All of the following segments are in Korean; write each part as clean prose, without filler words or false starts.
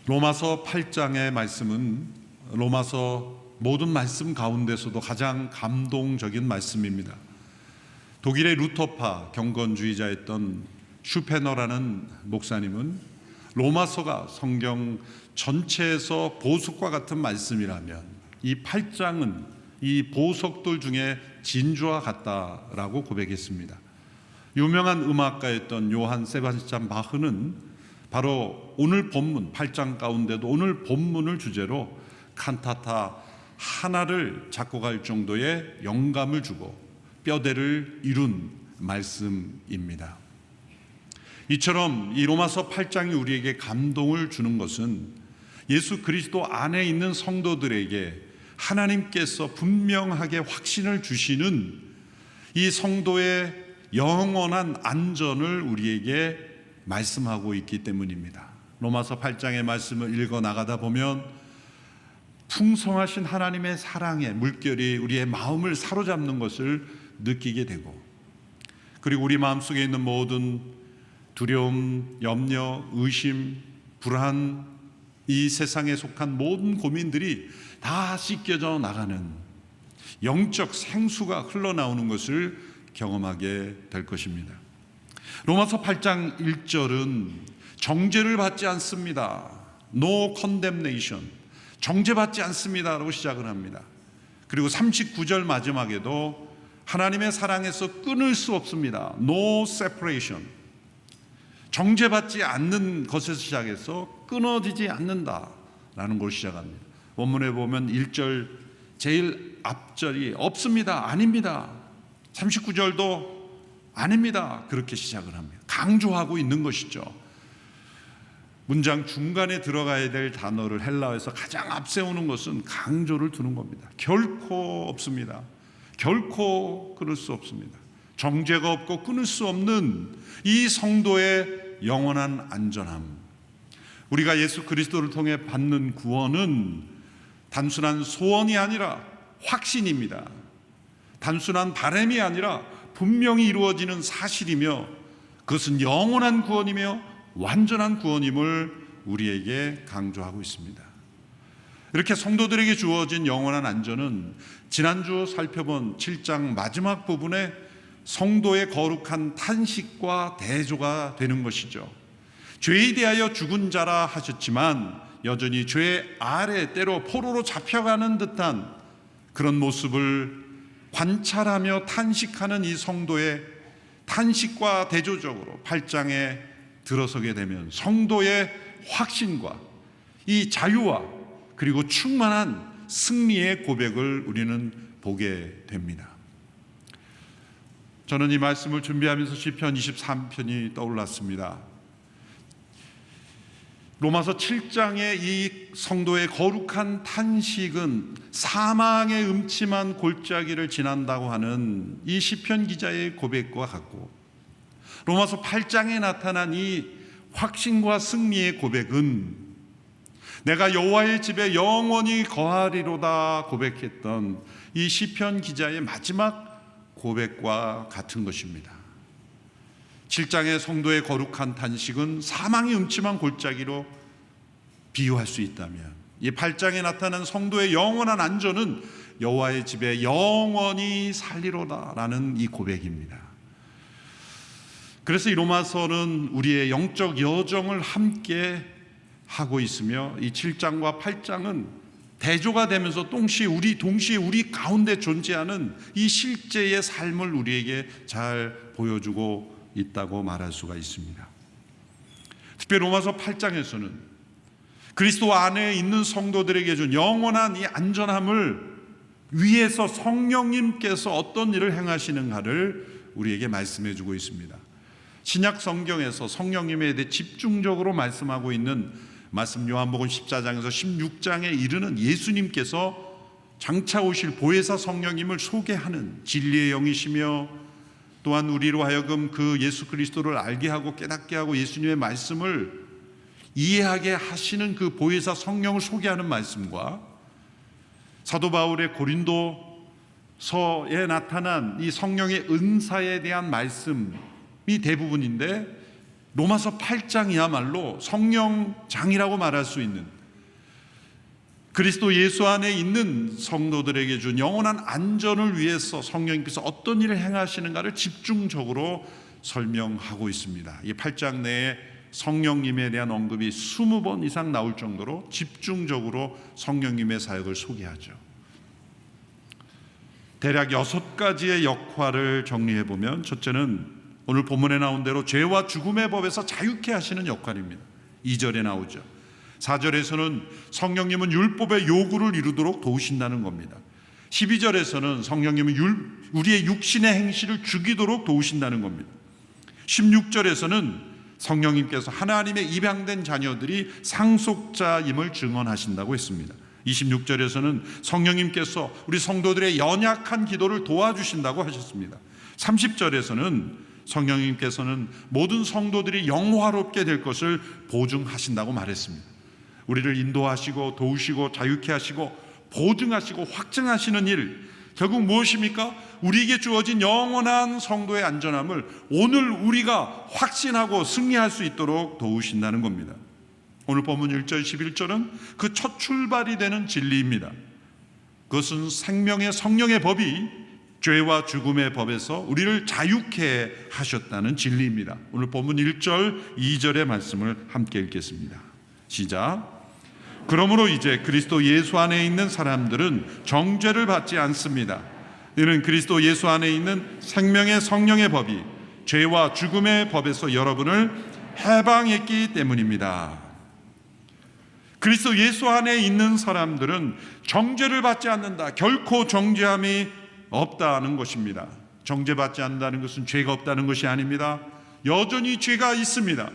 로마서 8장의 말씀은 로마서 모든 말씀 가운데서도 가장 감동적인 말씀입니다. 독일의 루터파 경건주의자였던 슈페너라는 목사님은 로마서가 성경 전체에서 보석과 같은 말씀이라면 이 8장은 이 보석들 중에 진주와 같다라고 고백했습니다. 유명한 음악가였던 요한 세바스찬 바흐는 바로 오늘 본문 8장 가운데도 오늘 본문을 주제로 칸타타 하나를 작곡할 정도의 영감을 주고 뼈대를 이룬 말씀입니다. 이처럼 이 로마서 8장이 우리에게 감동을 주는 것은 예수 그리스도 안에 있는 성도들에게 하나님께서 분명하게 확신을 주시는 이 성도의 영원한 안전을 우리에게 말씀하고 있기 때문입니다. 로마서 8장의 말씀을 읽어 나가다 보면 풍성하신 하나님의 사랑의 물결이 우리의 마음을 사로잡는 것을 느끼게 되고, 그리고 우리 마음속에 있는 모든 두려움, 염려, 의심, 불안, 이 세상에 속한 모든 고민들이 다 씻겨져 나가는 영적 생수가 흘러나오는 것을 경험하게 될 것입니다. 로마서 8장 1절은 정죄를 받지 않습니다. No condemnation. 정죄받지 않습니다 라고 시작을 합니다. 그리고 39절 마지막에도 하나님의 사랑에서 끊을 수 없습니다. No separation. 정죄받지 않는 것에서 시작해서 끊어지지 않는다라는 걸 시작합니다. 원문에 보면 1절 제일 앞절이 없습니다, 아닙니다. 39절도 아닙니다, 그렇게 시작을 합니다. 강조하고 있는 것이죠. 문장 중간에 들어가야 될 단어를 헬라어에서 가장 앞세우는 것은 강조를 두는 겁니다. 결코 없습니다. 결코 끊을 수 없습니다. 정죄가 없고 끊을 수 없는 이 성도의 영원한 안전함. 우리가 예수 그리스도를 통해 받는 구원은 단순한 소원이 아니라 확신입니다. 단순한 바람이 아니라 분명히 이루어지는 사실이며, 그것은 영원한 구원이며 완전한 구원임을 우리에게 강조하고 있습니다. 이렇게 성도들에게 주어진 영원한 안전은 지난주 살펴본 7장 마지막 부분에 성도의 거룩한 탄식과 대조가 되는 것이죠. 죄에 대하여 죽은 자라 하셨지만 여전히 죄 아래 때로 포로로 잡혀가는 듯한 그런 모습을 관찰하며 탄식하는 이 성도의 탄식과 대조적으로 8장에 들어서게 되면 성도의 확신과 이 자유와 그리고 충만한 승리의 고백을 우리는 보게 됩니다. 저는 이 말씀을 준비하면서 시편 23편이 떠올랐습니다. 로마서 7장의 이 성도의 거룩한 탄식은 사망의 음침한 골짜기를 지난다고 하는 이 시편 기자의 고백과 같고, 로마서 8장에 나타난 이 확신과 승리의 고백은 내가 여호와의 집에 영원히 거하리로다 고백했던 이 시편 기자의 마지막 고백과 같은 것입니다. 7장의 성도의 거룩한 탄식은 사망의 음침한 골짜기로 비유할 수 있다면, 이 8장에 나타난 성도의 영원한 안전은 여호와의 집에 영원히 살리로다라는 이 고백입니다. 그래서 이 로마서는 우리의 영적 여정을 함께 하고 있으며, 이 7장과 8장은 대조가 되면서 동시에 우리 가운데 존재하는 이 실제의 삶을 우리에게 잘 보여주고 있다고 말할 수가 있습니다. 특별히 로마서 8장에서는 그리스도 안에 있는 성도들에게 준 영원한 이 안전함을 위해서 성령님께서 어떤 일을 행하시는가를 우리에게 말씀해 주고 있습니다. 신약 성경에서 성령님에 대해 집중적으로 말씀하고 있는 말씀, 요한복음 14장에서 16장에 이르는 예수님께서 장차 오실 보혜사 성령님을 소개하는 진리의 영이시며, 또한 우리로 하여금 그 예수 그리스도를 알게 하고 깨닫게 하고 예수님의 말씀을 이해하게 하시는 그 보혜사 성령을 소개하는 말씀과, 사도 바울의 고린도서에 나타난 이 성령의 은사에 대한 말씀이 대부분인데, 로마서 8장이야말로 성령장이라고 말할 수 있는, 그리스도 예수 안에 있는 성도들에게 준 영원한 안전을 위해서 성령님께서 어떤 일을 행하시는가를 집중적으로 설명하고 있습니다. 이 8장 내에 성령님에 대한 언급이 20번 이상 나올 정도로 집중적으로 성령님의 사역을 소개하죠. 대략 6가지의 역할을 정리해보면, 첫째는 오늘 본문에 나온 대로 죄와 죽음의 법에서 자유케 하시는 역할입니다. 2절에 나오죠. 4절에서는 성령님은 율법의 요구를 이루도록 도우신다는 겁니다. 12절에서는 성령님은 우리의 육신의 행실을 죽이도록 도우신다는 겁니다. 16절에서는 성령님께서 하나님의 입양된 자녀들이 상속자임을 증언하신다고 했습니다. 26절에서는 성령님께서 우리 성도들의 연약한 기도를 도와주신다고 하셨습니다. 30절에서는 성령님께서는 모든 성도들이 영화롭게 될 것을 보증하신다고 말했습니다. 우리를 인도하시고 도우시고 자유케 하시고 보증하시고 확증하시는 일, 결국 무엇입니까? 우리에게 주어진 영원한 성도의 안전함을 오늘 우리가 확신하고 승리할 수 있도록 도우신다는 겁니다. 오늘 본문 1절 11절은 그 첫 출발이 되는 진리입니다. 그것은 생명의 성령의 법이 죄와 죽음의 법에서 우리를 자유케 하셨다는 진리입니다. 오늘 본문 1절 2절의 말씀을 함께 읽겠습니다. 시작. 그러므로 이제 그리스도 예수 안에 있는 사람들은 정죄를 받지 않습니다. 이는 그리스도 예수 안에 있는 생명의 성령의 법이 죄와 죽음의 법에서 여러분을 해방했기 때문입니다. 그리스도 예수 안에 있는 사람들은 정죄를 받지 않는다. 결코 정죄함이 없다는 것입니다. 정죄받지 않는다는 것은 죄가 없다는 것이 아닙니다. 여전히 죄가 있습니다.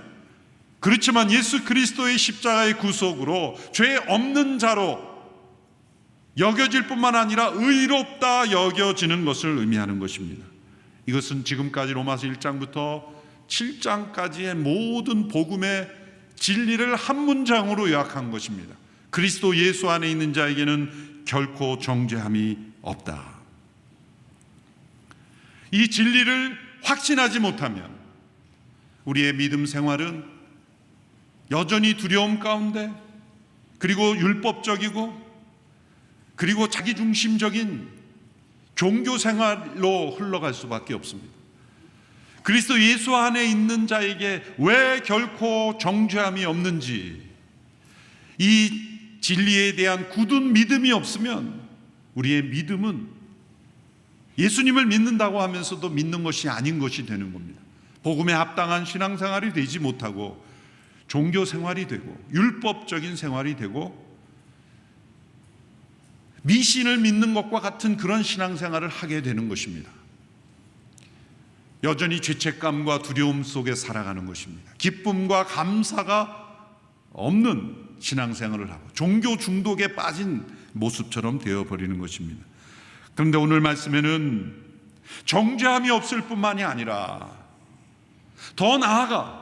그렇지만 예수 그리스도의 십자가의 구속으로 죄 없는 자로 여겨질 뿐만 아니라 의롭다 여겨지는 것을 의미하는 것입니다. 이것은 지금까지 로마서 1장부터 7장까지의 모든 복음의 진리를 한 문장으로 요약한 것입니다. 그리스도 예수 안에 있는 자에게는 결코 정죄함이 없다. 이 진리를 확신하지 못하면 우리의 믿음 생활은 여전히 두려움 가운데, 그리고 율법적이고, 그리고 자기중심적인 종교 생활로 흘러갈 수밖에 없습니다. 그리스도 예수 안에 있는 자에게 왜 결코 정죄함이 없는지, 이 진리에 대한 굳은 믿음이 없으면 우리의 믿음은 예수님을 믿는다고 하면서도 믿는 것이 아닌 것이 되는 겁니다. 복음에 합당한 신앙생활이 되지 못하고 종교 생활이 되고 율법적인 생활이 되고 미신을 믿는 것과 같은 그런 신앙생활을 하게 되는 것입니다. 여전히 죄책감과 두려움 속에 살아가는 것입니다. 기쁨과 감사가 없는 신앙생활을 하고 종교 중독에 빠진 모습처럼 되어버리는 것입니다. 그런데 오늘 말씀에는 정죄함이 없을 뿐만이 아니라 더 나아가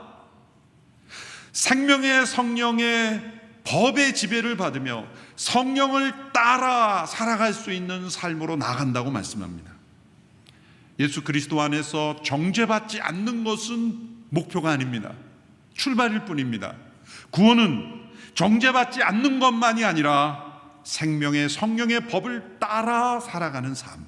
생명의 성령의 법의 지배를 받으며 성령을 따라 살아갈 수 있는 삶으로 나간다고 말씀합니다. 예수 그리스도 안에서 정죄받지 않는 것은 목표가 아닙니다. 출발일 뿐입니다. 구원은 정죄받지 않는 것만이 아니라 생명의 성령의 법을 따라 살아가는 삶,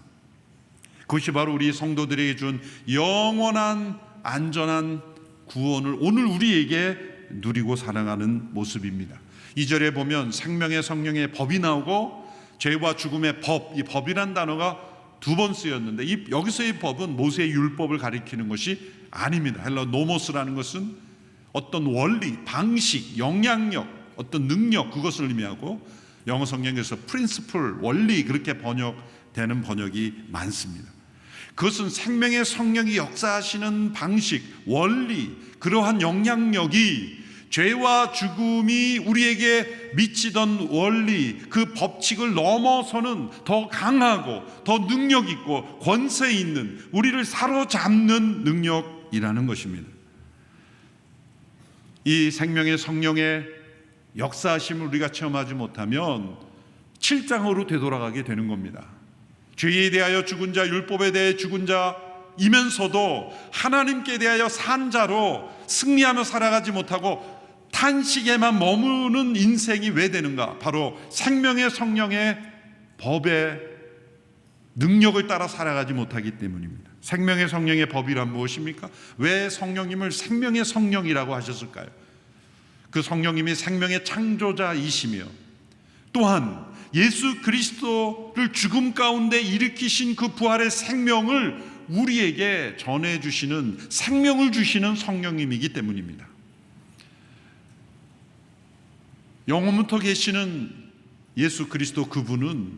그것이 바로 우리 성도들에게 준 영원한 안전한 구원을 오늘 우리에게 누리고 살아가는 모습입니다. 2절에 보면 생명의 성령의 법이 나오고 죄와 죽음의 법, 이 법이란 단어가 2번 쓰였는데 여기서의 법은 모세의 율법을 가리키는 것이 아닙니다. 헬라 노모스라는 것은 어떤 원리, 방식, 영향력, 어떤 능력, 그것을 의미하고 영어 성경에서 principle, 원리, 그렇게 번역되는 번역이 많습니다. 그것은 생명의 성령이 역사하시는 방식, 원리, 그러한 영향력이 죄와 죽음이 우리에게 미치던 원리, 그 법칙을 넘어서는 더 강하고 더 능력 있고 권세 있는, 우리를 사로잡는 능력이라는 것입니다. 이 생명의 성령의 역사하심을 우리가 체험하지 못하면 7장으로 되돌아가게 되는 겁니다. 죄에 대하여 죽은 자, 율법에 대해 죽은 자, 이면서도 하나님께 대하여 산 자로 승리하며 살아가지 못하고 탄식에만 머무는 인생이 왜 되는가? 바로 생명의 성령의 법의 능력을 따라 살아가지 못하기 때문입니다. 생명의 성령의 법이란 무엇입니까? 왜 성령님을 생명의 성령이라고 하셨을까요? 그 성령님이 생명의 창조자이시며 또한 예수 그리스도를 죽음 가운데 일으키신 그 부활의 생명을 우리에게 전해주시는, 생명을 주시는 성령님이기 때문입니다. 영원부터 계시는 예수 그리스도 그분은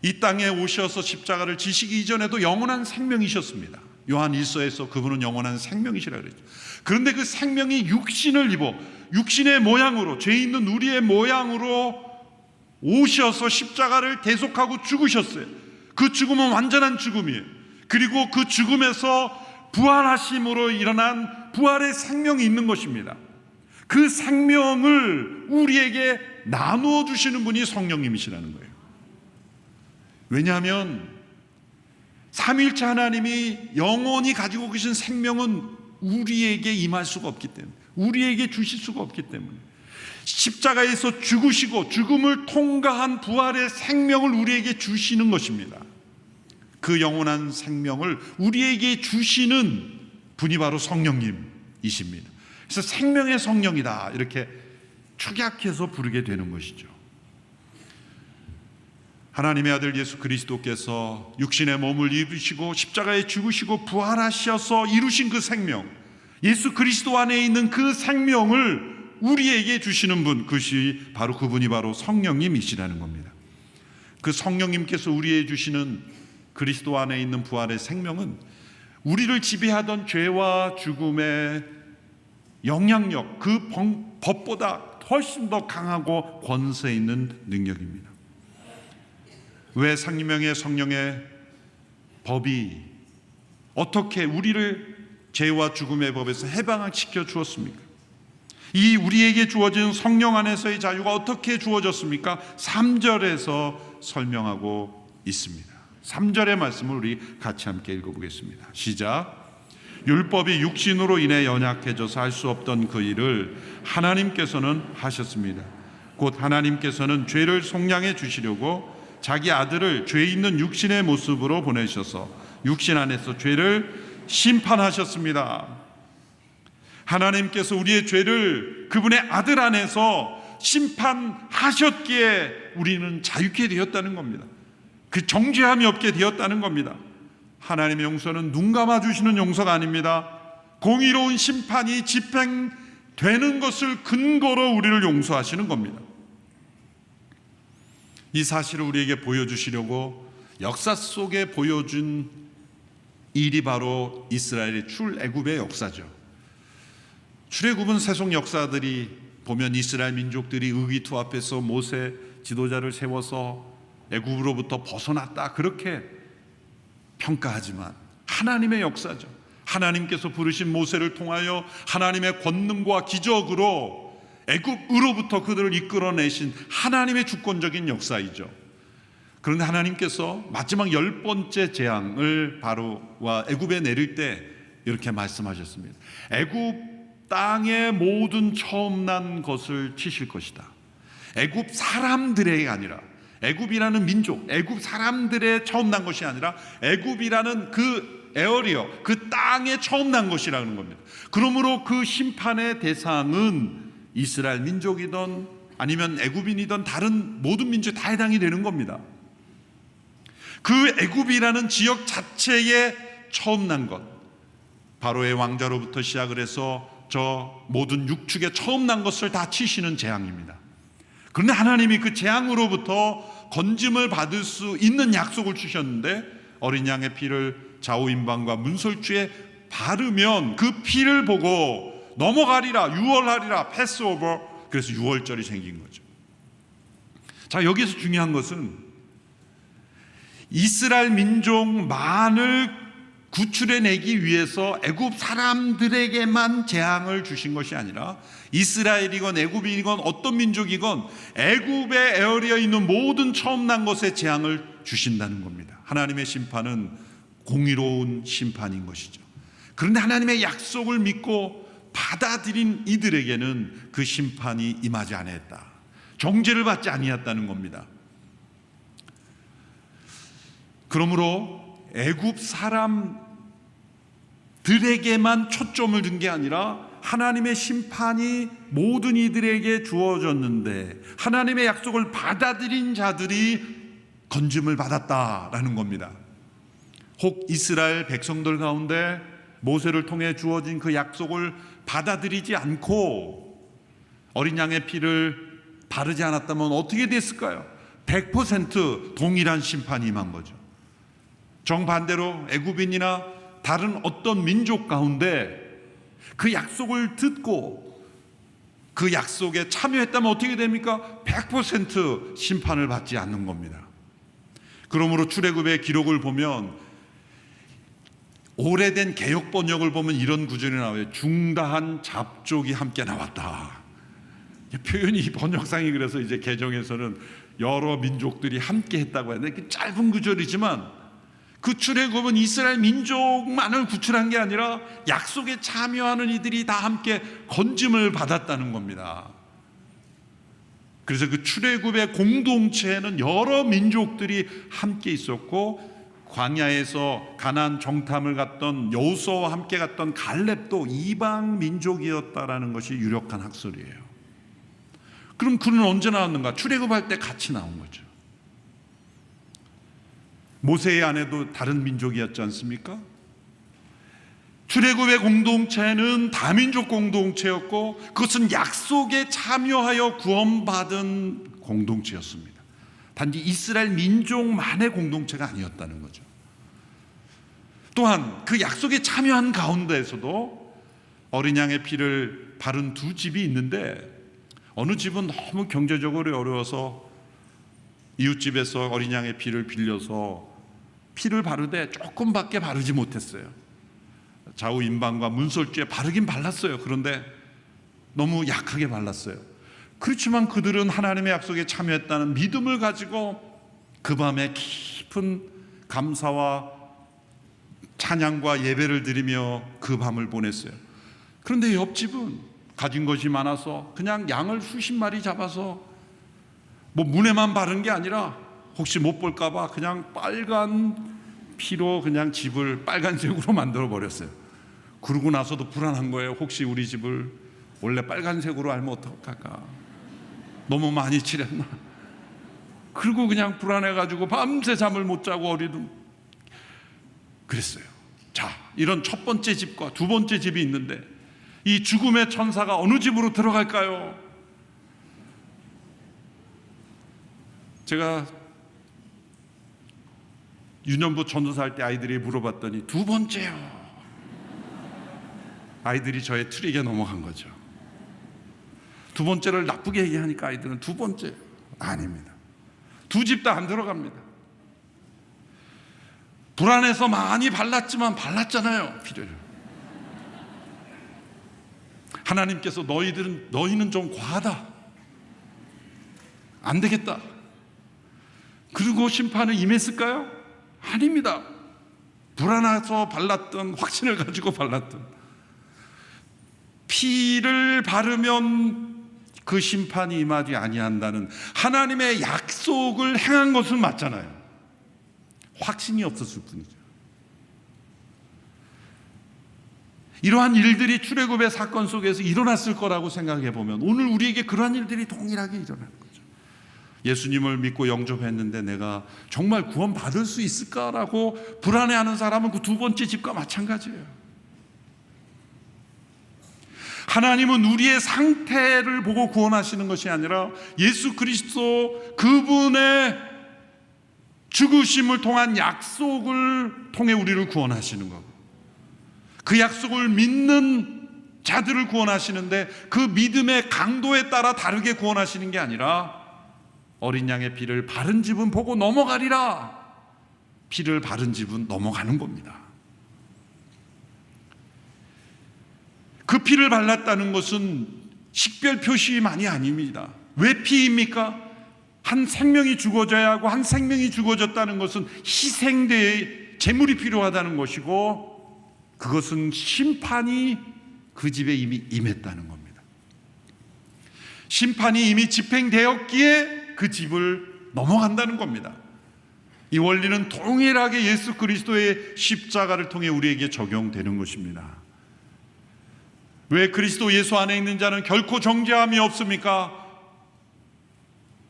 이 땅에 오셔서 십자가를 지시기 이전에도 영원한 생명이셨습니다. 요한 1서에서 그분은 영원한 생명이시라 그랬죠. 그런데 그 생명이 육신을 입어 육신의 모양으로, 죄 있는 우리의 모양으로 오셔서 십자가를 대속하고 죽으셨어요. 그 죽음은 완전한 죽음이에요. 그리고 그 죽음에서 부활하심으로 일어난 부활의 생명이 있는 것입니다. 그 생명을 우리에게 나누어 주시는 분이 성령님이시라는 거예요. 왜냐하면 삼위일체 하나님이 영원히 가지고 계신 생명은 우리에게 임할 수가 없기 때문에, 우리에게 주실 수가 없기 때문에 십자가에서 죽으시고 죽음을 통과한 부활의 생명을 우리에게 주시는 것입니다. 그 영원한 생명을 우리에게 주시는 분이 바로 성령님이십니다. 그래서 생명의 성령이다 이렇게 축약해서 부르게 되는 것이죠. 하나님의 아들 예수 그리스도께서 육신의 몸을 입으시고 십자가에 죽으시고 부활하셔서 이루신 그 생명, 예수 그리스도 안에 있는 그 생명을 우리에게 주시는 분, 그분이 바로 성령님이시라는 겁니다. 그 성령님께서 우리에게 주시는 그리스도 안에 있는 부활의 생명은 우리를 지배하던 죄와 죽음의 영향력, 그 법보다 훨씬 더 강하고 권세 있는 능력입니다. 왜 생명의 성령의 법이 어떻게 우리를 죄와 죽음의 법에서 해방시켜 주었습니까? 이 우리에게 주어진 성령 안에서의 자유가 어떻게 주어졌습니까? 3절에서 설명하고 있습니다. 3절의 말씀을 우리 같이 함께 읽어보겠습니다. 시작. 율법이 육신으로 인해 연약해져서 할 수 없던 그 일을 하나님께서는 하셨습니다. 곧 하나님께서는 죄를 속량해 주시려고 자기 아들을 죄 있는 육신의 모습으로 보내셔서 육신 안에서 죄를 심판하셨습니다. 하나님께서 우리의 죄를 그분의 아들 안에서 심판하셨기에 우리는 자유케 되었다는 겁니다. 그 정죄함이 없게 되었다는 겁니다. 하나님의 용서는 눈 감아주시는 용서가 아닙니다. 공의로운 심판이 집행되는 것을 근거로 우리를 용서하시는 겁니다. 이 사실을 우리에게 보여주시려고 역사 속에 보여준 일이 바로 이스라엘의 출애굽의 역사죠. 출애굽은 세속 역사들이 보면 이스라엘 민족들이 의기투합해서 모세 지도자를 세워서 애굽으로부터 벗어났다 그렇게 평가하지만 하나님의 역사죠. 하나님께서 부르신 모세를 통하여 하나님의 권능과 기적으로 애굽으로부터 그들을 이끌어내신 하나님의 주권적인 역사이죠. 그런데 하나님께서 마지막 10번째 재앙을 바로와 애굽에 내릴 때 이렇게 말씀하셨습니다. 애굽 땅의 모든 처음 난 것을 치실 것이다. 애굽 사람들의 아니라, 애굽이라는 민족, 애굽 사람들의 처음 난 것이 아니라 애굽이라는 그 에어리어, 그 땅에 처음 난 것이라는 겁니다. 그러므로 그 심판의 대상은 이스라엘 민족이든 아니면 애굽인이든 다른 모든 민족에 다 해당이 되는 겁니다. 그 애굽이라는 지역 자체에 처음 난 것, 바로의 왕자로부터 시작을 해서 저 모든 육축에 처음 난 것을 다 치시는 재앙입니다. 그런데 하나님이 그 재앙으로부터 건짐을 받을 수 있는 약속을 주셨는데 어린 양의 피를 좌우임방과 문설주에 바르면 그 피를 보고 넘어가리라, 유월하리라, 패스오버. 그래서 유월절이 생긴 거죠. 자, 여기서 중요한 것은 이스라엘 민족만을 구출해내기 위해서 애굽 사람들에게만 재앙을 주신 것이 아니라 이스라엘이건 애굽이건 어떤 민족이건 애굽의 에어리어에 있는 모든 처음 난 것에 재앙을 주신다는 겁니다. 하나님의 심판은 공의로운 심판인 것이죠. 그런데 하나님의 약속을 믿고 받아들인 이들에게는 그 심판이 임하지 아니했다. 정죄를 받지 아니했다는 겁니다. 그러므로 애굽 사람들에게만 초점을 둔 게 아니라 하나님의 심판이 모든 이들에게 주어졌는데 하나님의 약속을 받아들인 자들이 건짐을 받았다라는 겁니다. 혹 이스라엘 백성들 가운데 모세를 통해 주어진 그 약속을 받아들이지 않고 어린 양의 피를 바르지 않았다면 어떻게 됐을까요? 100% 동일한 심판이 임한 거죠. 정반대로 애굽인이나 다른 어떤 민족 가운데 그 약속을 듣고 그 약속에 참여했다면 어떻게 됩니까? 100% 심판을 받지 않는 겁니다. 그러므로 출애굽의 기록을 보면 오래된 개역 번역을 보면 이런 구절이 나와요. 중다한 잡족이 함께 나왔다. 표현이 번역상이 그래서 이제 개정에서는 여러 민족들이 함께 했다고 하는데 짧은 구절이지만 그 출애굽은 이스라엘 민족만을 구출한 게 아니라 약속에 참여하는 이들이 다 함께 건짐을 받았다는 겁니다. 그래서 그 출애굽의 공동체에는 여러 민족들이 함께 있었고 광야에서 가나안 정탐을 갔던 여호수아와 함께 갔던 갈렙도 이방 민족이었다라는 것이 유력한 학설이에요. 그럼 그는 언제 나왔는가? 출애굽할 때 같이 나온 거죠. 모세의 아내도 다른 민족이었지 않습니까? 출애굽의 공동체는 다민족 공동체였고 그것은 약속에 참여하여 구원받은 공동체였습니다. 단지 이스라엘 민족만의 공동체가 아니었다는 거죠. 또한 그 약속에 참여한 가운데에서도 어린 양의 피를 바른 두 집이 있는데 어느 집은 너무 경제적으로 어려워서 이웃집에서 어린 양의 피를 빌려서 피를 바르되 조금밖에 바르지 못했어요. 좌우 임방과 문설주에 바르긴 발랐어요. 그런데 너무 약하게 발랐어요. 그렇지만 그들은 하나님의 약속에 참여했다는 믿음을 가지고 그 밤에 깊은 감사와 찬양과 예배를 드리며 그 밤을 보냈어요. 그런데 옆집은 가진 것이 많아서 그냥 양을 수십 마리 잡아서 뭐 문에만 바른 게 아니라 혹시 못 볼까 봐 그냥 빨간 피로 그냥 집을 빨간색으로 만들어 버렸어요. 그러고 나서도 불안한 거예요. 혹시 우리 집을 원래 빨간색으로 알면 어떡할까? 너무 많이 칠했나? 그리고 그냥 불안해가지고 밤새 잠을 못 자고 어리둥 그랬어요. 자, 이런 첫 번째 집과 두 번째 집이 있는데 이 죽음의 천사가 어느 집으로 들어갈까요? 제가 유년부 전도사할 때 아이들이 물어봤더니 두 번째요. 아이들이 저의 트릭에 넘어간 거죠. 두 번째를 나쁘게 얘기하니까 아이들은 두 번째 아닙니다. 두 집 다 안 들어갑니다. 불안해서 많이 발랐지만 발랐잖아요, 피를. 하나님께서 너희는 좀 과하다, 안 되겠다, 그리고 심판을 임했을까요? 아닙니다. 불안해서 발랐던 확신을 가지고 발랐던 피를 바르면 그 심판이 임하지 아니한다는 하나님의 약속을 행한 것은 맞잖아요. 확신이 없었을 뿐이죠. 이러한 일들이 출애굽의 사건 속에서 일어났을 거라고 생각해 보면 오늘 우리에게 그러한 일들이 동일하게 일어날 거죠. 예수님을 믿고 영접했는데 내가 정말 구원받을 수 있을까라고 불안해하는 사람은 그 두 번째 집과 마찬가지예요. 하나님은 우리의 상태를 보고 구원하시는 것이 아니라 예수 그리스도 그분의 죽으심을 통한 약속을 통해 우리를 구원하시는 거고 그 약속을 믿는 자들을 구원하시는데 그 믿음의 강도에 따라 다르게 구원하시는 게 아니라 어린 양의 피를 바른 집은 보고 넘어가리라, 피를 바른 집은 넘어가는 겁니다. 그 피를 발랐다는 것은 식별 표시만이 아닙니다. 왜 피입니까? 한 생명이 죽어져야 하고 한 생명이 죽어졌다는 것은 희생되어야 재물이 필요하다는 것이고, 그것은 심판이 그 집에 이미 임했다는 겁니다. 심판이 이미 집행되었기에 그 집을 넘어간다는 겁니다. 이 원리는 동일하게 예수 그리스도의 십자가를 통해 우리에게 적용되는 것입니다. 왜 그리스도 예수 안에 있는 자는 결코 정죄함이 없습니까?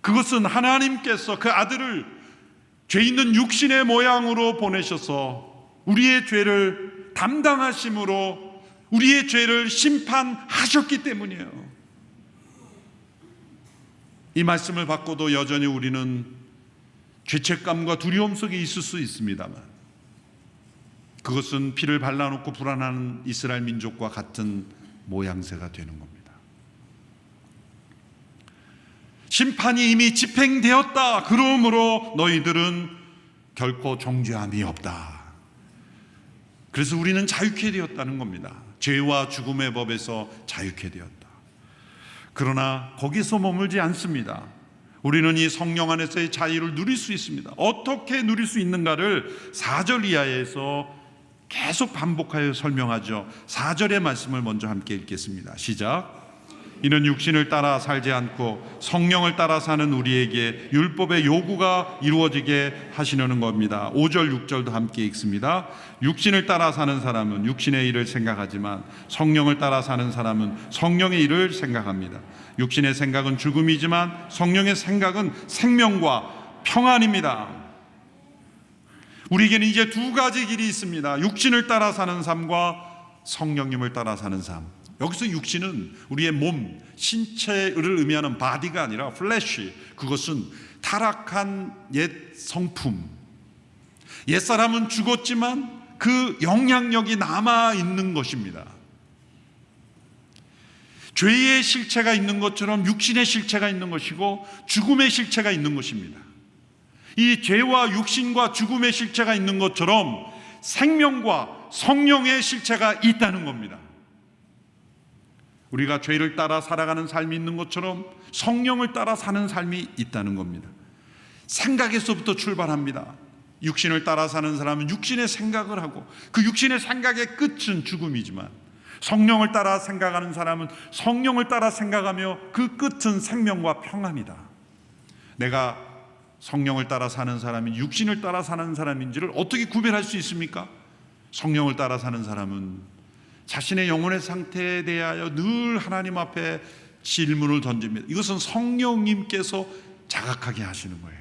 그것은 하나님께서 그 아들을 죄 있는 육신의 모양으로 보내셔서 우리의 죄를 담당하심으로 우리의 죄를 심판하셨기 때문이에요. 이 말씀을 받고도 여전히 우리는 죄책감과 두려움 속에 있을 수 있습니다만, 그것은 피를 발라놓고 불안한 이스라엘 민족과 같은 모양새가 되는 겁니다. 심판이 이미 집행되었다. 그러므로 너희들은 결코 정죄함이 없다. 그래서 우리는 자유케 되었다는 겁니다. 죄와 죽음의 법에서 자유케 되었다. 그러나 거기서 머물지 않습니다. 우리는 이 성령 안에서의 자유를 누릴 수 있습니다. 어떻게 누릴 수 있는가를 4절 이하에서 계속 반복하여 설명하죠. 4절의 말씀을 먼저 함께 읽겠습니다. 시작. 이는 육신을 따라 살지 않고 성령을 따라 사는 우리에게 율법의 요구가 이루어지게 하시려는 겁니다. 5절 6절도 함께 읽습니다. 육신을 따라 사는 사람은 육신의 일을 생각하지만 성령을 따라 사는 사람은 성령의 일을 생각합니다. 육신의 생각은 죽음이지만 성령의 생각은 생명과 평안입니다. 우리에게는 이제 두 가지 길이 있습니다. 육신을 따라 사는 삶과 성령님을 따라 사는 삶. 여기서 육신은 우리의 몸, 신체를 의미하는 바디가 아니라 플래시, 그것은 타락한 옛 성품. 옛사람은 죽었지만 그 영향력이 남아있는 것입니다. 죄의 실체가 있는 것처럼 육신의 실체가 있는 것이고 죽음의 실체가 있는 것입니다. 이 죄와 육신과 죽음의 실체가 있는 것처럼 생명과 성령의 실체가 있다는 겁니다. 우리가 죄를 따라 살아가는 삶이 있는 것처럼 성령을 따라 사는 삶이 있다는 겁니다. 생각에서부터 출발합니다. 육신을 따라 사는 사람은 육신의 생각을 하고 그 육신의 생각의 끝은 죽음이지만, 성령을 따라 생각하는 사람은 성령을 따라 생각하며 그 끝은 생명과 평안이다. 내가 성령을 따라 사는 사람이 육신을 따라 사는 사람인지를 어떻게 구별할 수 있습니까? 성령을 따라 사는 사람은 자신의 영혼의 상태에 대하여 늘 하나님 앞에 질문을 던집니다. 이것은 성령님께서 자각하게 하시는 거예요.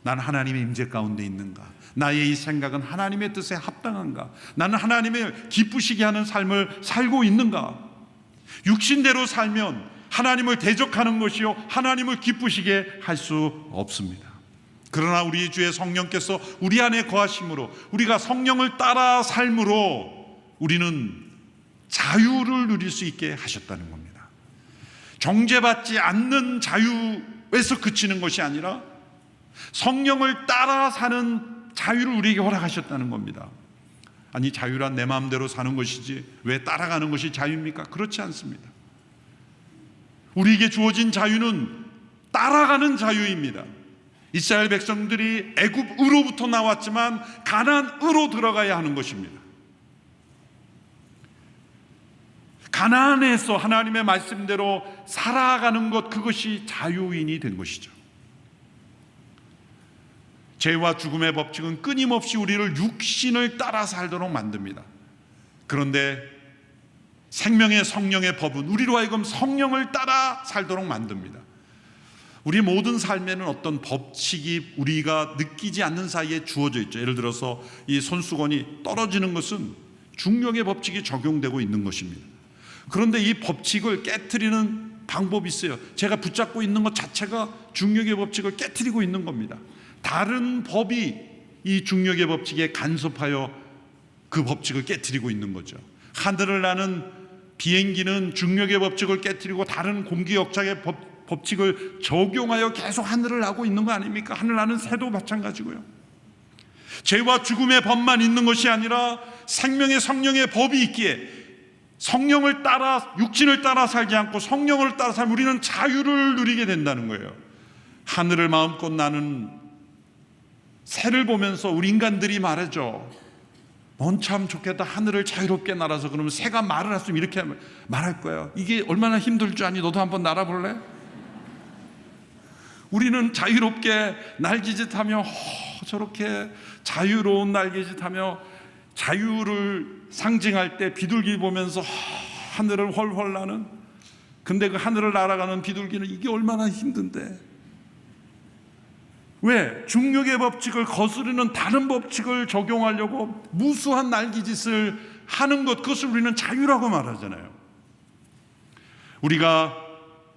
난 하나님의 임재 가운데 있는가? 나의 이 생각은 하나님의 뜻에 합당한가? 나는 하나님을 기쁘시게 하는 삶을 살고 있는가? 육신대로 살면 하나님을 대적하는 것이요 하나님을 기쁘시게 할 수 없습니다. 그러나 우리 주의 성령께서 우리 안에 거하심으로, 우리가 성령을 따라 삶으로 우리는 자유를 누릴 수 있게 하셨다는 겁니다. 정죄받지 않는 자유에서 그치는 것이 아니라 성령을 따라 사는 자유를 우리에게 허락하셨다는 겁니다. 아니, 자유란 내 마음대로 사는 것이지 왜 따라가는 것이 자유입니까? 그렇지 않습니다. 우리에게 주어진 자유는 따라가는 자유입니다. 이스라엘 백성들이 애굽으로부터 나왔지만 가나안으로 들어가야 하는 것입니다. 가나안에서 하나님의 말씀대로 살아가는 것, 그것이 자유인이 된 것이죠. 죄와 죽음의 법칙은 끊임없이 우리를 육신을 따라 살도록 만듭니다. 그런데 생명의 성령의 법은 우리로 하여금 성령을 따라 살도록 만듭니다. 우리 모든 삶에는 어떤 법칙이 우리가 느끼지 않는 사이에 주어져 있죠. 예를 들어서 이 손수건이 떨어지는 것은 중력의 법칙이 적용되고 있는 것입니다. 그런데 이 법칙을 깨트리는 방법이 있어요. 제가 붙잡고 있는 것 자체가 중력의 법칙을 깨트리고 있는 겁니다. 다른 법이 이 중력의 법칙에 간섭하여 그 법칙을 깨트리고 있는 거죠. 하늘을 나는 비행기는 중력의 법칙을 깨트리고 다른 공기역학의 법칙을 적용하여 계속 하늘을 나고 있는 거 아닙니까? 하늘 나는 새도 마찬가지고요. 죄와 죽음의 법만 있는 것이 아니라 생명의 성령의 법이 있기에 성령을 따라, 육신을 따라 살지 않고 성령을 따라 살면 우리는 자유를 누리게 된다는 거예요. 하늘을 마음껏 나는 새를 보면서 우리 인간들이 말하죠. 참 좋겠다. 하늘을 자유롭게 날아서. 그러면 새가 말을 했으면 이렇게 말할 거예요. 이게 얼마나 힘들 줄 아니? 너도 한번 날아볼래? 우리는 자유롭게 날개짓하며 저렇게 자유로운 날개짓하며 자유를 상징할 때 비둘기 보면서 하늘을 훨훨 나는, 근데 그 하늘을 날아가는 비둘기는 이게 얼마나 힘든데, 왜? 중력의 법칙을 거스르는 다른 법칙을 적용하려고 무수한 날개짓을 하는 것, 그것을 우리는 자유라고 말하잖아요. 우리가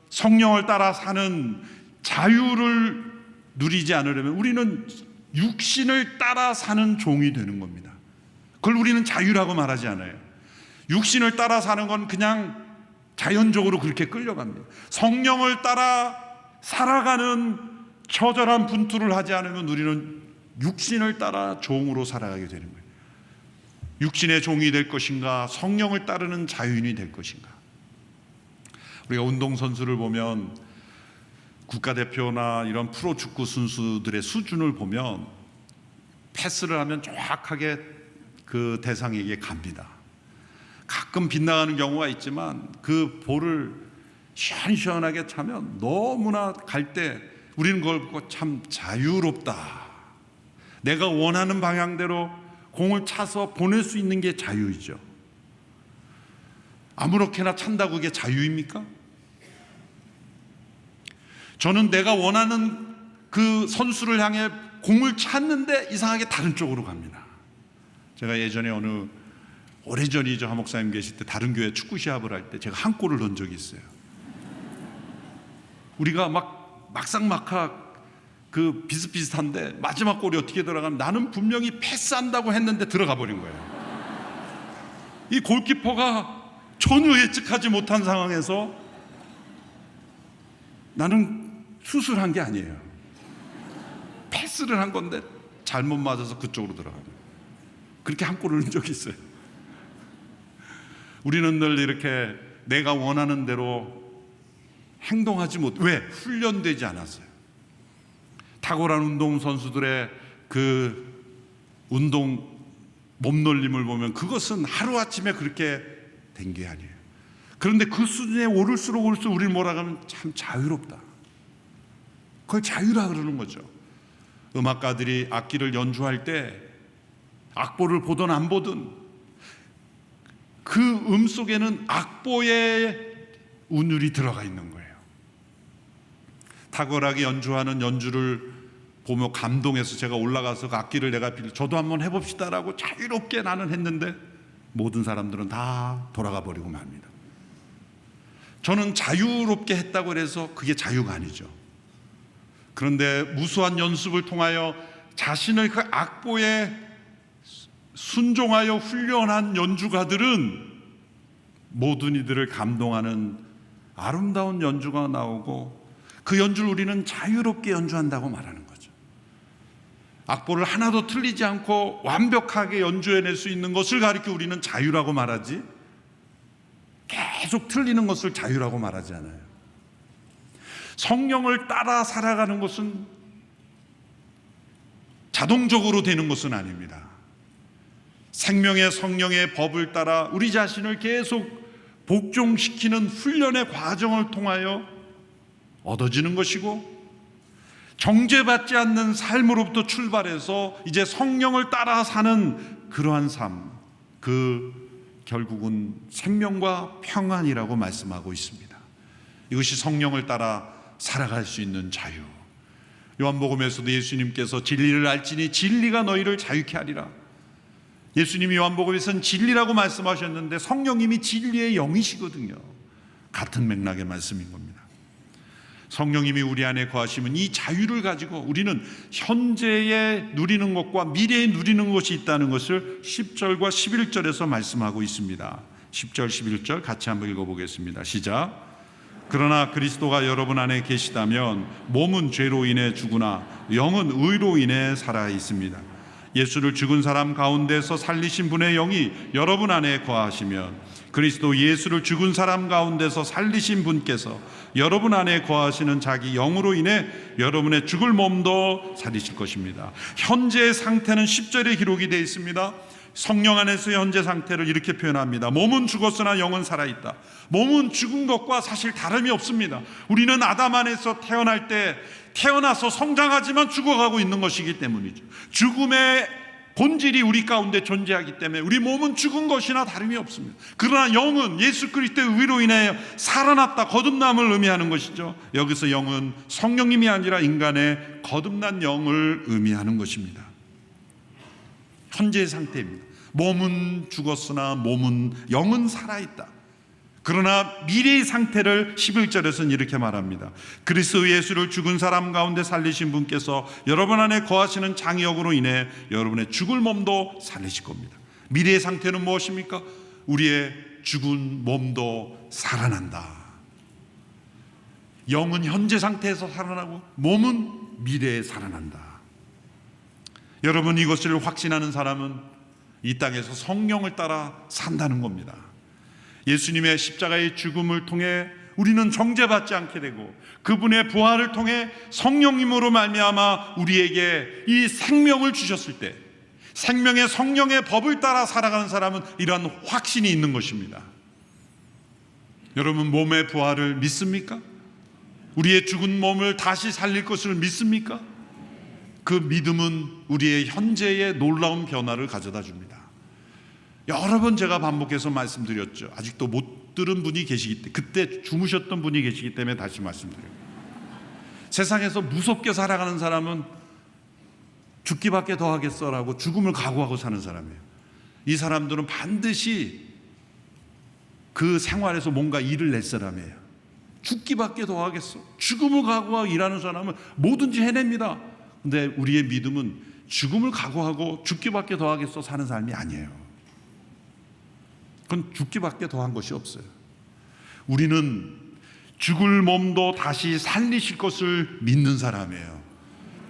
성령을 따라 사는 자유를 누리지 않으려면 우리는 육신을 따라 사는 종이 되는 겁니다. 그걸 우리는 자유라고 말하지 않아요. 육신을 따라 사는 건 그냥 자연적으로 그렇게 끌려갑니다. 성령을 따라 살아가는 처절한 분투를 하지 않으면 우리는 육신을 따라 종으로 살아가게 되는 거예요. 육신의 종이 될 것인가, 성령을 따르는 자유인이 될 것인가. 우리가 운동선수를 보면, 국가대표나 이런 프로축구 선수들의 수준을 보면 패스를 하면 정확하게 그 대상에게 갑니다. 가끔 빗나가는 경우가 있지만 그 볼을 시원시원하게 차면 너무나 갈 때 우리는 그걸 보고 참 자유롭다. 내가 원하는 방향대로 공을 차서 보낼 수 있는 게 자유이죠. 아무렇게나 찬다고 그게 자유입니까? 저는 내가 원하는 그 선수를 향해 공을 찼는데 이상하게 다른 쪽으로 갑니다. 제가 예전에 오래전이죠. 한 목사님 계실 때 다른 교회 축구 시합을 할 때 제가 한 골을 넣은 적이 있어요. 우리가 막상막하 그 비슷비슷한데 마지막 골이 어떻게 들어가면 나는 분명히 패스한다고 했는데 들어가 버린 거예요. 이 골키퍼가 전혀 예측하지 못한 상황에서 나는 수술한 게 아니에요. 패스를 한 건데 잘못 맞아서 그쪽으로 들어가요. 그렇게 한 골을 넣은 적이 있어요. 우리는 늘 이렇게 내가 원하는 대로 행동하지 왜? 훈련되지 않았어요. 탁월한 운동선수들의 그 운동 몸놀림을 보면 그것은 하루아침에 그렇게 된 게 아니에요. 그런데 그 수준에 오를수록 우리는 뭐라 하면 참 자유롭다. 그걸 자유라 그러는 거죠. 음악가들이 악기를 연주할 때 악보를 보든 안 보든 그 속에는 악보의 운율이 들어가 있는 거예요. 탁월하게 연주하는 연주를 보며 감동해서 제가 올라가서 그 악기를 저도 한번 해봅시다라고 자유롭게 나는 했는데 모든 사람들은 다 돌아가 버리고 맙니다. 저는 자유롭게 했다고 해서 그게 자유가 아니죠. 그런데 무수한 연습을 통하여 자신을 그 악보에 순종하여 훈련한 연주가들은 모든 이들을 감동하는 아름다운 연주가 나오고 그 연주를 우리는 자유롭게 연주한다고 말하는 거죠. 악보를 하나도 틀리지 않고 완벽하게 연주해낼 수 있는 것을 가리켜 우리는 자유라고 말하지, 계속 틀리는 것을 자유라고 말하지 않아요. 성령을 따라 살아가는 것은 자동적으로 되는 것은 아닙니다. 생명의 성령의 법을 따라 우리 자신을 계속 복종시키는 훈련의 과정을 통하여 얻어지는 것이고, 정죄받지 않는 삶으로부터 출발해서 이제 성령을 따라 사는 그러한 삶, 결국은 생명과 평안이라고 말씀하고 있습니다. 이것이 성령을 따라 살아갈 수 있는 자유. 요한복음에서도 예수님께서 진리를 알지니 진리가 너희를 자유케 하리라. 예수님이 요한복음에서는 진리라고 말씀하셨는데 성령님이 진리의 영이시거든요. 같은 맥락의 말씀인 겁니다. 성령님이 우리 안에 거하시면 이 자유를 가지고 우리는 현재에 누리는 것과 미래에 누리는 것이 있다는 것을 10절과 11절에서 말씀하고 있습니다. 10절 11절 같이 한번 읽어보겠습니다. 시작. 그러나 그리스도가 여러분 안에 계시다면 몸은 죄로 인해 죽으나 영은 의로 인해 살아 있습니다. 예수를 죽은 사람 가운데서 살리신 분의 영이 여러분 안에 거하시면 그리스도 예수를 죽은 사람 가운데서 살리신 분께서 여러분 안에 거하시는 자기 영으로 인해 여러분의 죽을 몸도 살리실 것입니다. 현재의 상태는 10절에 기록이 되어 있습니다. 성령 안에서의 현재 상태를 이렇게 표현합니다. 몸은 죽었으나 영은 살아있다. 몸은 죽은 것과 사실 다름이 없습니다. 우리는 아담 안에서 태어날 때 태어나서 성장하지만 죽어가고 있는 것이기 때문이죠. 죽음의 본질이 우리 가운데 존재하기 때문에 우리 몸은 죽은 것이나 다름이 없습니다. 그러나 영은 예수 그리스도의 의로 인하여 살아났다, 거듭남을 의미하는 것이죠. 여기서 영은 성령님이 아니라 인간의 거듭난 영을 의미하는 것입니다. 현재의 상태입니다. 몸은 죽었으나 영은 살아있다. 그러나 미래의 상태를 11절에서는 이렇게 말합니다. 그리스도 예수를 죽은 사람 가운데 살리신 분께서 여러분 안에 거하시는 장의역으로 인해 여러분의 죽을 몸도 살리실 겁니다. 미래의 상태는 무엇입니까? 우리의 죽은 몸도 살아난다. 영은 현재 상태에서 살아나고 몸은 미래에 살아난다. 여러분, 이것을 확신하는 사람은 이 땅에서 성령을 따라 산다는 겁니다. 예수님의 십자가의 죽음을 통해 우리는 정죄받지 않게 되고 그분의 부활을 통해 성령님으로 말미암아 우리에게 이 생명을 주셨을 때 생명의 성령의 법을 따라 살아가는 사람은 이러한 확신이 있는 것입니다. 여러분, 몸의 부활을 믿습니까? 우리의 죽은 몸을 다시 살릴 것을 믿습니까? 그 믿음은 우리의 현재의 놀라운 변화를 가져다 줍니다. 여러 번 제가 반복해서 말씀드렸죠. 아직도 못 들은 분이 계시기 때문에, 그때 주무셨던 분이 계시기 때문에 다시 말씀드려요. 세상에서 무섭게 살아가는 사람은 죽기밖에 더 하겠어라고 죽음을 각오하고 사는 사람이에요. 이 사람들은 반드시 그 생활에서 뭔가 일을 낼 사람이에요. 죽기밖에 더 하겠어, 죽음을 각오하고 일하는 사람은 뭐든지 해냅니다. 근데 우리의 믿음은 죽음을 각오하고 죽기밖에 더 하겠어 사는 사람이 아니에요. 그건 죽기밖에 더한 것이 없어요. 우리는 죽을 몸도 다시 살리실 것을 믿는 사람이에요.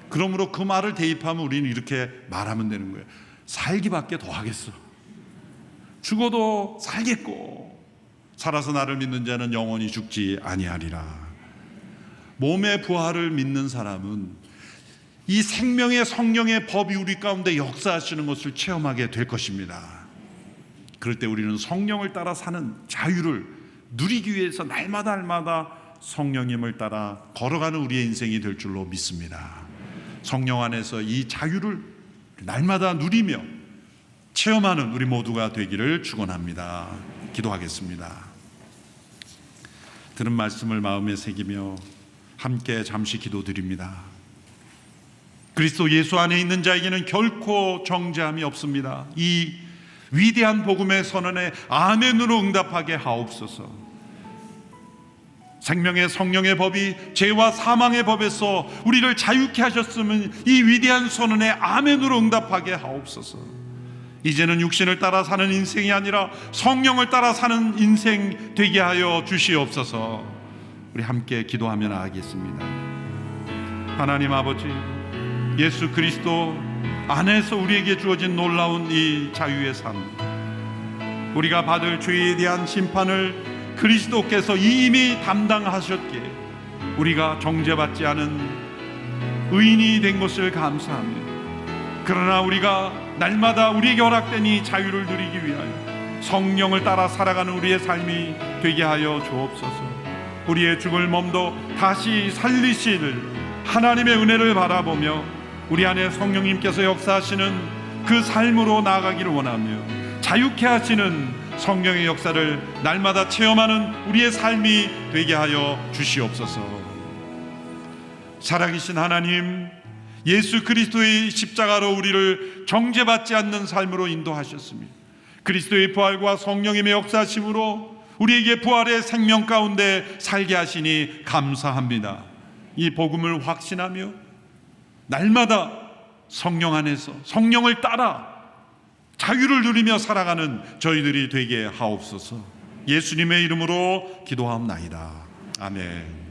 그러므로 그 말을 대입하면 우리는 이렇게 말하면 되는 거예요. 살기밖에 더 하겠어. 죽어도 살겠고 살아서 나를 믿는 자는 영원히 죽지 아니하리라. 몸의 부활을 믿는 사람은 이 생명의 성령의 법이 우리 가운데 역사하시는 것을 체험하게 될 것입니다. 그럴 때 우리는 성령을 따라 사는 자유를 누리기 위해서 날마다 성령님을 따라 걸어가는 우리의 인생이 될 줄로 믿습니다. 성령 안에서 이 자유를 날마다 누리며 체험하는 우리 모두가 되기를 축원합니다. 기도하겠습니다. 들은 말씀을 마음에 새기며 함께 잠시 기도드립니다. 그리스도 예수 안에 있는 자에게는 결코 정죄함이 없습니다. 이 위대한 복음의 선언에 아멘으로 응답하게 하옵소서. 생명의 성령의 법이 죄와 사망의 법에서 우리를 자유케 하셨으면 이 위대한 선언에 아멘으로 응답하게 하옵소서. 이제는 육신을 따라 사는 인생이 아니라 성령을 따라 사는 인생 되게 하여 주시옵소서. 우리 함께 기도하며 나아가겠습니다. 하나님 아버지, 예수 그리스도 안에서 우리에게 주어진 놀라운 이 자유의 삶, 우리가 받을 죄에 대한 심판을 그리스도께서 이미 담당하셨기에 우리가 정죄받지 않은 의인이 된 것을 감사합니다. 그러나 우리가 날마다 우리에게 허락된 이 자유를 누리기 위하여 성령을 따라 살아가는 우리의 삶이 되게 하여 주옵소서. 우리의 죽을 몸도 다시 살리실 하나님의 은혜를 바라보며 우리 안에 성령님께서 역사하시는 그 삶으로 나아가기를 원하며 자유케 하시는 성령의 역사를 날마다 체험하는 우리의 삶이 되게 하여 주시옵소서. 살아계신 하나님, 예수 그리스도의 십자가로 우리를 정죄받지 않는 삶으로 인도하셨습니다. 그리스도의 부활과 성령님의 역사심으로 우리에게 부활의 생명 가운데 살게 하시니 감사합니다. 이 복음을 확신하며 날마다 성령 안에서 성령을 따라 자유를 누리며 살아가는 저희들이 되게 하옵소서. 예수님의 이름으로 기도하옵나이다. 아멘.